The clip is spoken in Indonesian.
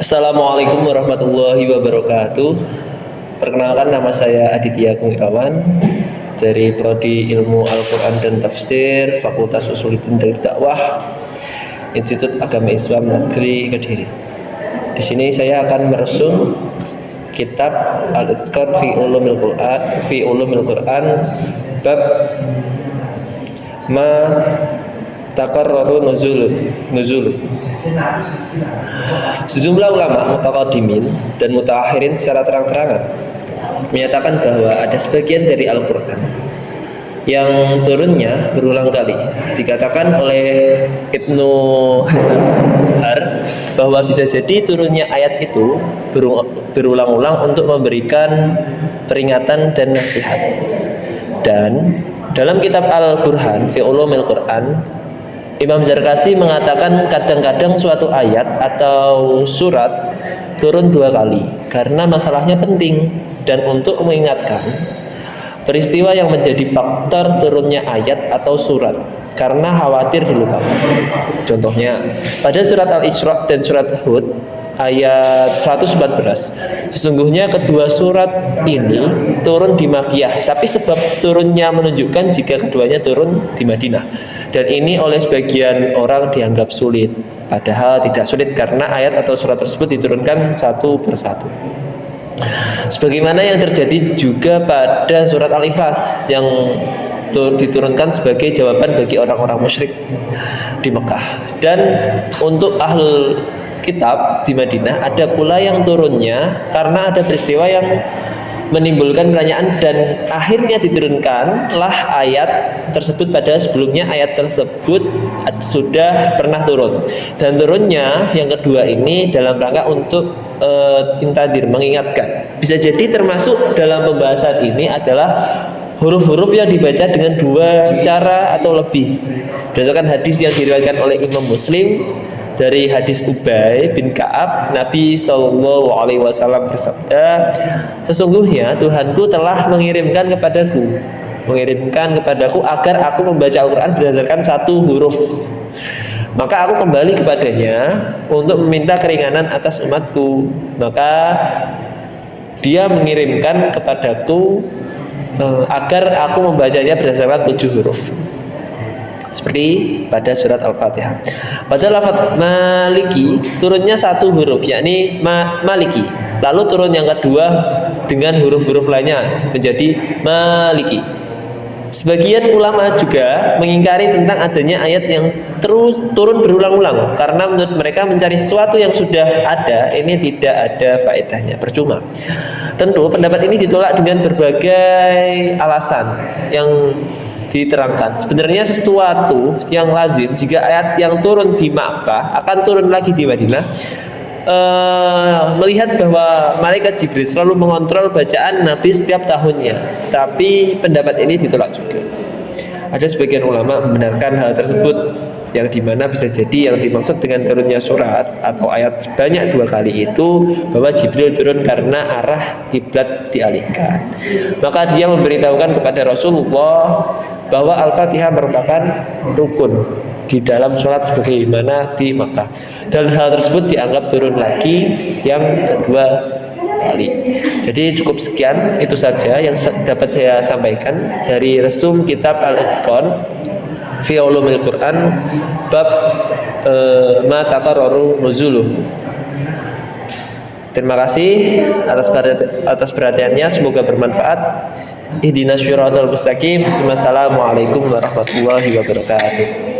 Assalamualaikum warahmatullahi wabarakatuh. Perkenalkan, nama saya Aditya Agung Irawan dari Prodi Ilmu Al-Quran dan Tafsir, Fakultas Usuluddin dan Dakwah, Institut Agama Islam Negeri Kediri. Di sini saya akan meresum kitab Al-Itqan fi Ulumil Quran bab ma takarraru nuzul. Sejumlah ulama mutaqaddimin dan mutaakhirin secara terang-terangan menyatakan bahwa ada sebagian dari Al-Quran yang turunnya berulang kali. Dikatakan oleh Ibnu Har bahwa bisa jadi turunnya ayat itu berulang-ulang untuk memberikan peringatan dan nasihat. Dan dalam kitab Al-Burhan fi Ulumil Quran, Imam Zarkasi mengatakan kadang-kadang suatu ayat atau surat turun 2 kali karena masalahnya penting dan untuk mengingatkan peristiwa yang menjadi faktor turunnya ayat atau surat karena khawatir dilupakan. Contohnya pada surat Al-Isra dan surat Hud ayat 114. Sesungguhnya kedua surat ini turun di Makkiyah, tapi sebab turunnya menunjukkan jika keduanya turun di Madinah. Dan ini oleh sebagian orang dianggap sulit, padahal tidak sulit karena ayat atau surat tersebut diturunkan satu persatu. Sebagaimana yang terjadi juga pada surat Al-Ikhlas yang diturunkan sebagai jawaban bagi orang-orang musyrik di Mekah. Dan untuk ahlul kitab di Madinah ada pula yang turunnya karena ada peristiwa yang menimbulkan pertanyaan dan akhirnya diturunkanlah ayat tersebut, pada sebelumnya ayat tersebut sudah pernah turun. Dan turunnya yang kedua ini dalam rangka untuk intadir, mengingatkan. Bisa jadi termasuk dalam pembahasan ini adalah huruf-huruf yang dibaca dengan 2 cara atau lebih. Berdasarkan hadis yang diriwayatkan oleh Imam Muslim dari hadis Ubay bin Ka'ab, Nabi SAW bersabda, sesungguhnya Tuhanku telah mengirimkan kepadaku agar aku membaca Al-Quran berdasarkan 1 huruf. Maka aku kembali kepadanya untuk meminta keringanan atas umatku. Maka dia mengirimkan kepadaku agar aku membacanya berdasarkan 7 huruf, seperti pada surat Al-Fatihah. Pada lafaz Maliki turunnya 1 huruf, yakni Maliki. Lalu turun yang kedua dengan huruf-huruf lainnya menjadi Maliki. Sebagian ulama juga mengingkari tentang adanya ayat yang terus turun berulang-ulang karena menurut mereka mencari sesuatu yang sudah ada ini tidak ada faedahnya, percuma. Tentu pendapat ini ditolak dengan berbagai alasan yang diterangkan. Sebenarnya sesuatu yang lazim jika ayat yang turun di Makkah akan turun lagi di Madinah. Melihat bahwa malaikat Jibril selalu mengontrol bacaan Nabi setiap tahunnya, tapi pendapat ini ditolak juga. Ada sebagian ulama membenarkan hal tersebut, yang dimana bisa jadi yang dimaksud dengan turunnya surat atau ayat sebanyak 2 kali itu bahwa Jibril turun karena arah kiblat dialihkan. Maka dia memberitahukan kepada Rasulullah bahwa Al-Fatihah merupakan rukun di dalam sholat sebagaimana di Makkah, dan hal tersebut dianggap turun lagi yang kedua kali. Jadi cukup sekian, itu saja yang dapat saya sampaikan dari resum kitab Al-Itqan fi Ulumil Quran bab ma takarraru nuzuluh. Terima kasih atas perhatiannya, semoga bermanfaat. Ihdinas syiratal mustaqim. Wassalamualaikum warahmatullahi wabarakatuh.